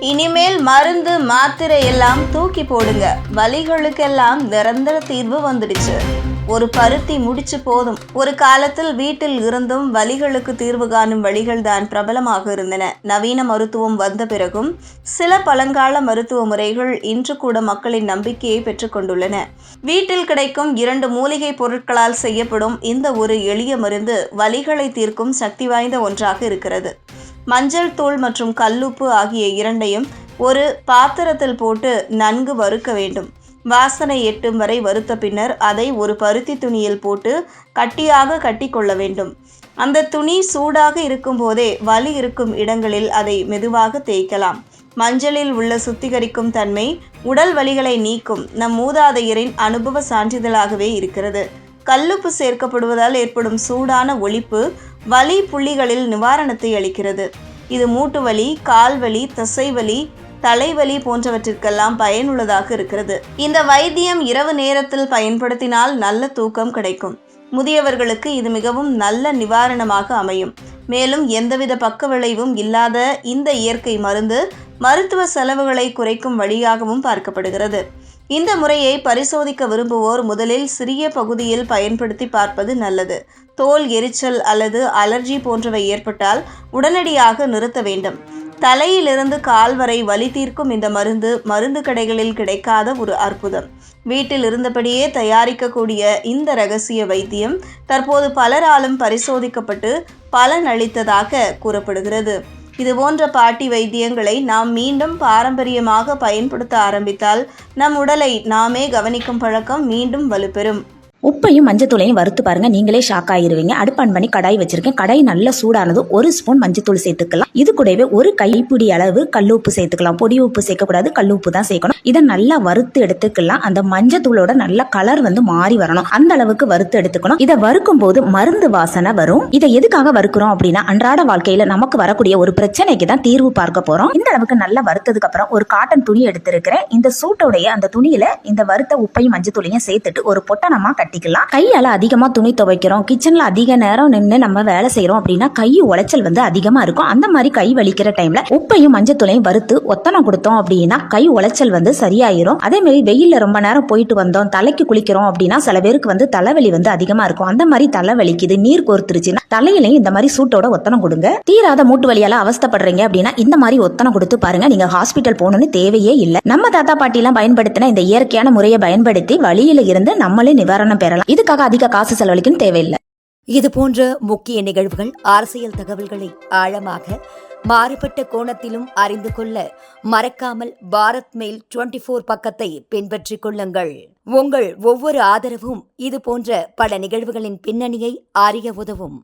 இனிமேல் மருந்து மாத்திரை எல்லாம் தூக்கி போடுங்க. வலிகளுக்கெல்லாம் நிரந்தர தீர்வு வந்துடுச்சு. ஒரு பருத்தி முடிச்சு போதும். ஒரு காலத்தில் வீட்டில் இருந்தும் வலிகளுக்கு தீர்வு காணும் வழிகள் தான் பிரபலமாக இருந்தன. நவீன மருத்துவம் வந்த பிறகும் சில பழங்கால மருத்துவ முறைகள் இன்று கூட மக்களின் நம்பிக்கையை பெற்றுக்கொண்டுள்ளன. வீட்டில் கிடைக்கும் 2 மூலிகை பொருட்களால் செய்யப்படும் இந்த ஒரு எளிய மருந்து வலிகளை தீர்க்கும் சக்தி வாய்ந்த ஒன்றாக இருக்கிறது. மஞ்சள் தூள் மற்றும் கல்லுப்பு ஆகிய இரண்டையும் ஒரு பாத்திரத்தில் போட்டு நன்கு வறுக்க வேண்டும். வாசனை எட்டும் வரை வறுத்த பின்னர் அதை ஒரு பருத்தி துணியில் போட்டு கட்டியாக கட்டி கொள்ள வேண்டும். அந்த துணி சூடாக இருக்கும் போதே வலி இருக்கும் இடங்களில் அதை மெதுவாக தேய்க்கலாம். மஞ்சளில் உள்ள சுத்திகரிக்கும் தன்மை உடல் வலிகளை நீக்கும் நம் மூதாதையரின் அனுபவ சான்றிதழாகவே இருக்கிறது. கல்லுப்பு சேர்க்கப்படுவதால் ஏற்படும் சூடான ஒலிப்பு வலி புள்ளிகளில் நிவாரணத்தை அளிக்கிறது. இது மூட்டு வலி, கால்வலி, தசைவலி, தலைவலி போன்றவற்றிற்கெல்லாம் பயனுள்ளதாக இருக்கிறது. இந்த வைத்தியம் இரவு நேரத்தில் பயன்படுத்தினால் நல்ல தூக்கம் கிடைக்கும். முதியவர்களுக்கு இது மிகவும் நல்ல நிவாரணமாக அமையும். மேலும் எந்தவித பக்க விளைவும் இல்லாத இந்த இயற்கை மருந்து மருத்துவ செலவுகளை குறைக்கும் வழியாகவும் பார்க்கப்படுகிறது. இந்த முறையை பரிசோதிக்க விரும்புவோர் முதலில் சிறிய பகுதியில் பயன்படுத்தி பார்ப்பது நல்லது. தோல் எரிச்சல் அல்லது அலர்ஜி போன்றவை ஏற்பட்டால் உடனடியாக நிறுத்த வேண்டும். தலையிலிருந்து கால் வரை வலி தீர்க்கும் இந்த மருந்து கடைகளில் கிடைக்காத ஒரு அற்புதம். வீட்டில் இருந்தபடியே தயாரிக்கக்கூடிய இந்த ரகசிய வைத்தியம் தற்போது பலராலும் பரிசோதிக்கப்பட்டு பலனளித்ததாக கூறப்படுகிறது. இதுபோன்ற பாட்டி வைத்தியங்களை நாம் மீண்டும் பாரம்பரியமாக பயன்படுத்த ஆரம்பித்தால் நம் உடலை நாமே கவனிக்கும் பழக்கம் மீண்டும் வலுப்பெறும். உப்பையும் மஞ்சத்தூளையும் வறுத்து பாருங்க, நீங்களே ஷாக் ஆயிருவீங்க. அடுப்பு ஆன் பண்ணி கடாய் வச்சிருக்கேன். கடாய் நல்லா சூடானது 1 ஸ்பூன் மஞ்சத்தூள் சேர்த்துக்கலாம். இது கூடவே ஒரு கைப்பிடி அளவு கல்லுப்பு சேர்த்துக்கலாம். பொடி உப்பு சேர்க்கக்கூடாது, கல்லுப்பு தான் சேர்க்கணும். இதை நல்லா வறுத்து எடுத்துக்கலாம். அந்த மஞ்சத்தூளோட நல்ல கலர் மாறி வரணும், அந்த அளவுக்கு வறுத்து எடுத்துக்கணும். இதை வறுக்கும் போது மருந்து வாசனை வரும். இதை எதுக்காக வறுக்கிறோம் அப்படின்னா, அன்றாட வாழ்க்கையில நமக்கு வரக்கூடிய ஒரு பிரச்சனைக்கு தான் தீர்வு பார்க்க போறோம். இந்த அளவுக்கு நல்லா வறுத்ததுக்கு அப்புறம் ஒரு காட்டன் துணி எடுத்திருக்கிறேன். இந்த சூட்டோடைய அந்த துணியில இந்த வறுத்த உப்பையும் மஞ்சத்தூளையும் சேர்த்துட்டு ஒரு பொட்டனமா கட்டிக்கலாம். கையால அதிகமா துணி துவைக்கிறோம், கிச்சன்ல அதிக நேரம் நின்று நம்ம வேலை செய்யறோம் அப்படின்னா கை உளைச்சல் அதிகமா இருக்கும். அந்த மாதிரி கை வலிக்கிற டைம்ல உப்பையும் மஞ்சத்தூளையும் வறுத்து ஒத்தனம் கொடுத்தோம் அப்படின்னா கை உளைச்சல் சரியாயிரும். அதே மாதிரி வெயில்ல ரொம்ப நேரம் போயிட்டு வந்தோம், தலைக்கு குளிக்கிறோம் அப்படின்னா சில பேருக்கு தலைவலி அதிகமா இருக்கும். அந்த மாதிரி தலைவலிக்குது, நீர் கோர்த்துருச்சுன்னா தலையிலையும் இந்த மாதிரி சூட்டோட ஒத்தனம் கொடுங்க. தீராத மூட்டு வலியால அவஸ்தப்படுறீங்க அப்படின்னா இந்த மாதிரி ஒத்தனம் கொடுத்து பாருங்க. நீங்க ஹாஸ்பிட்டல் போகணும்னு தேவையே இல்லை. நம்ம தாத்தா பாட்டி எல்லாம் பயன்படுத்தின இந்த இயற்கையான முறையை பயன்படுத்தி வலியில இருந்து நம்மளே நிவாரணம் பெறலாம். இதுக்காக அதிக காசு செலவழிக்கும் தேவையில்லை. இது போன்ற முக்கிய நிகழ்வுகள், அரசியல் தகவல்களை ஆழமாக மாறுபட்ட கோணத்திலும் அறிந்து கொள்ள மறக்காமல் பாரத் மெயில் 24 பக்கத்தை பின்பற்றிக் கொள்ளுங்கள். உங்கள் ஒவ்வொரு ஆதரவும் இது போன்ற பல நிகழ்வுகளின் பின்னணியை அறிய உதவும்.